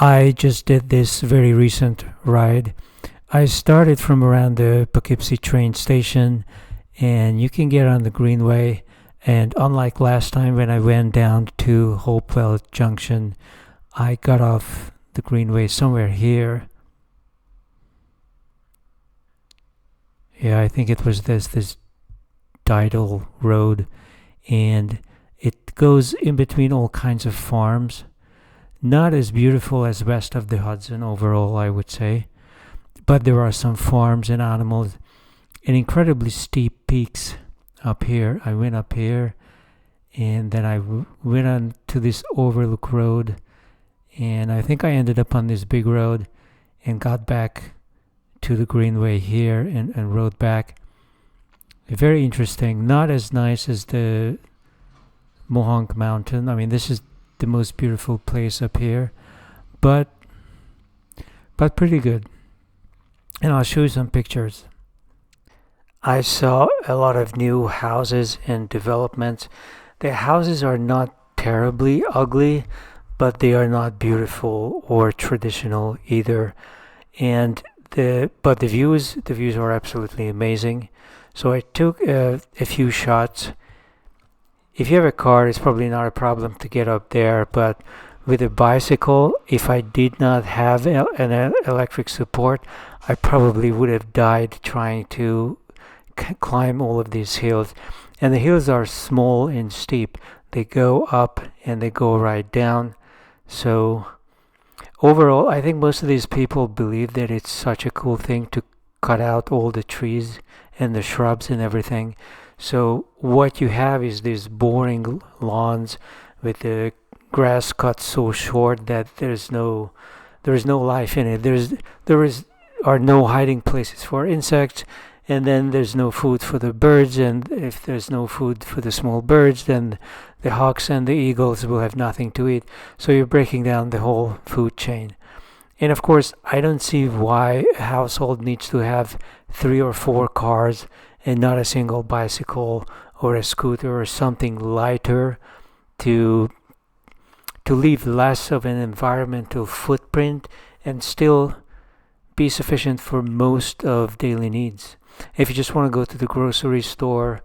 I just did this very recent ride. I started from around the Poughkeepsie train station, and you can get on the Greenway. And unlike last time when I went down to Hopewell Junction, I got off the Greenway somewhere here. Yeah, I think it was this tidal road, and it goes in between all kinds of farms. Not as beautiful as west of the Hudson overall, I would say, but there are some farms and animals and incredibly steep peaks up here. I went up here, and then I went on to this overlook road, and I think I ended up on this big road and got back to the Greenway here and rode back. Very interesting. Not as nice as the Mohonk Mountain. I mean, this is the most beautiful place up here, but pretty good. And I'll show you some pictures. I saw a lot of new houses and developments. The houses are not terribly ugly, but they are not beautiful or traditional either. And the views are absolutely amazing. So I took a few shots. If you have a car, it's probably not a problem to get up there, but with a bicycle, if I did not have an electric support, I probably would have died trying to climb all of these hills. And the hills are small and steep. They go up and they go right down. So overall, I think most of these people believe that it's such a cool thing to cut out all the trees and the shrubs and everything. So what you have is these boring lawns with the grass cut so short that there is no life in it. Are no hiding places for insects, and then there's no food for the birds, and if there's no food for the small birds, then the hawks and the eagles will have nothing to eat. So you're breaking down the whole food chain. And of course, I don't see why a household needs to have 3 or 4 cars and not a single bicycle or a scooter or something lighter to leave less of an environmental footprint and still be sufficient for most of daily needs. If you just want to go to the grocery store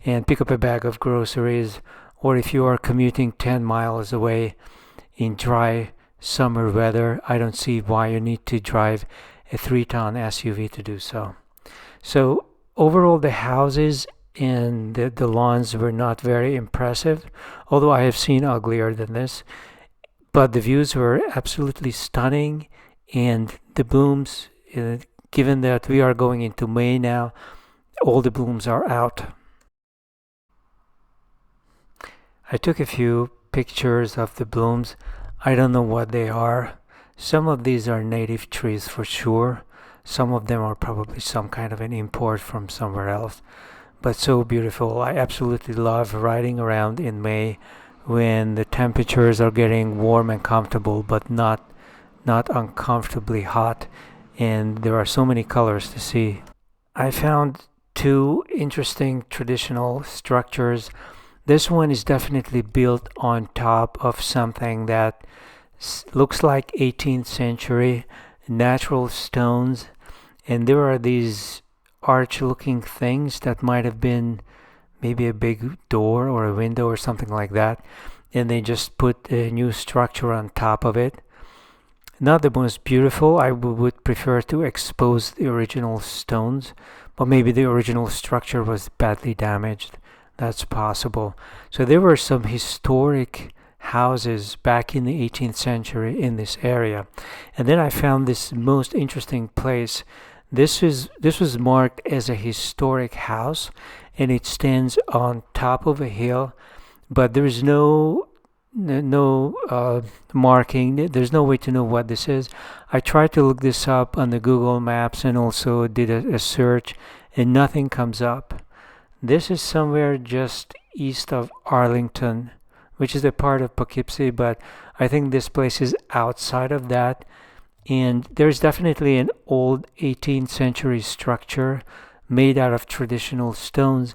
and pick up a bag of groceries, or if you are commuting 10 miles away in dry summer weather, I don't see why you need to drive a 3-ton SUV to do so. So overall, the houses and the lawns were not very impressive, although I have seen uglier than this. But the views were absolutely stunning, and the blooms, given that we are going into May now, all the blooms are out. I took a few pictures of the blooms. I don't know what they are. Some of these are native trees for sure. Some of them are probably some kind of an import from somewhere else, but so beautiful. I absolutely love riding around in May when the temperatures are getting warm and comfortable, but not uncomfortably hot, and there are so many colors to see. I found 2 interesting traditional structures. This one is definitely built on top of something that looks like 18th century natural stones, and there are these arch-looking things that might have been maybe a big door or a window or something like that, and they just put a new structure on top of it. Not the most beautiful. I would prefer to expose the original stones, but maybe the original structure was badly damaged. That's possible. So there were some historic houses back in the 18th century in this area. And then I found this most interesting place. This was marked as a historic house, and it stands on top of a hill, but there is no marking. There's no way to know what this is. I tried to look this up on the Google Maps and also did a search, and nothing comes up. This is somewhere just east of Arlington, which is a part of Poughkeepsie, but I think this place is outside of that. And there's definitely an old 18th century structure made out of traditional stones,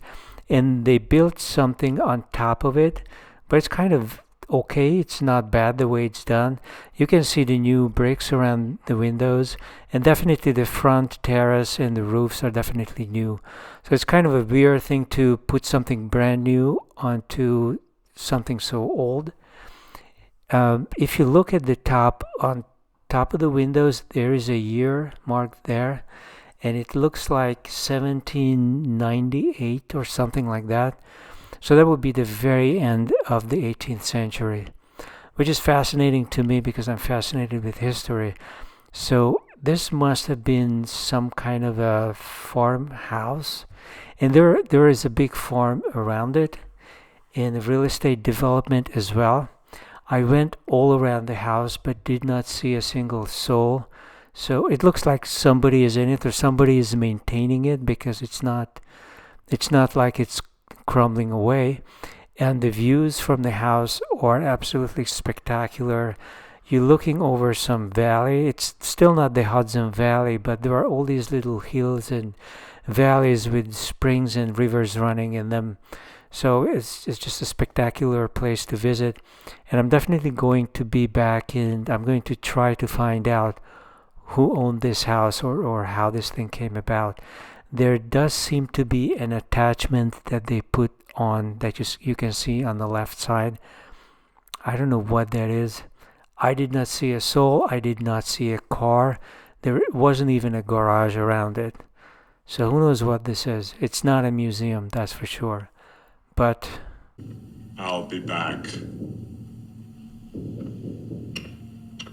and they built something on top of it, but it's kind of okay. It's not bad the way it's done. You can see the new bricks around the windows, and definitely the front terrace and the roofs are definitely new. So it's kind of a weird thing to put something brand new onto something so old. If you look at the top, on top of the windows, there is a year marked there, and it looks like 1798 or something like that. So that would be the very end of the 18th century, which is fascinating to me because I'm fascinated with history. So this must have been some kind of a farmhouse, and there is a big farm around it, and the real estate development as well. I went all around the house but did not see a single soul. So it looks like somebody is in it or somebody is maintaining it because it's not like it's crumbling away. And the views from the house are absolutely spectacular. You're looking over some valley. It's still not the Hudson Valley, but there are all these little hills and valleys with springs and rivers running in them. So it's just a spectacular place to visit. And I'm definitely going to be back, and I'm going to try to find out who owned this house, or how this thing came about. There does seem to be an attachment that they put on that you can see on the left side. I don't know what that is. I did not see a soul. I did not see a car. There wasn't even a garage around it. So who knows what this is? It's not a museum, that's for sure. But I'll be back.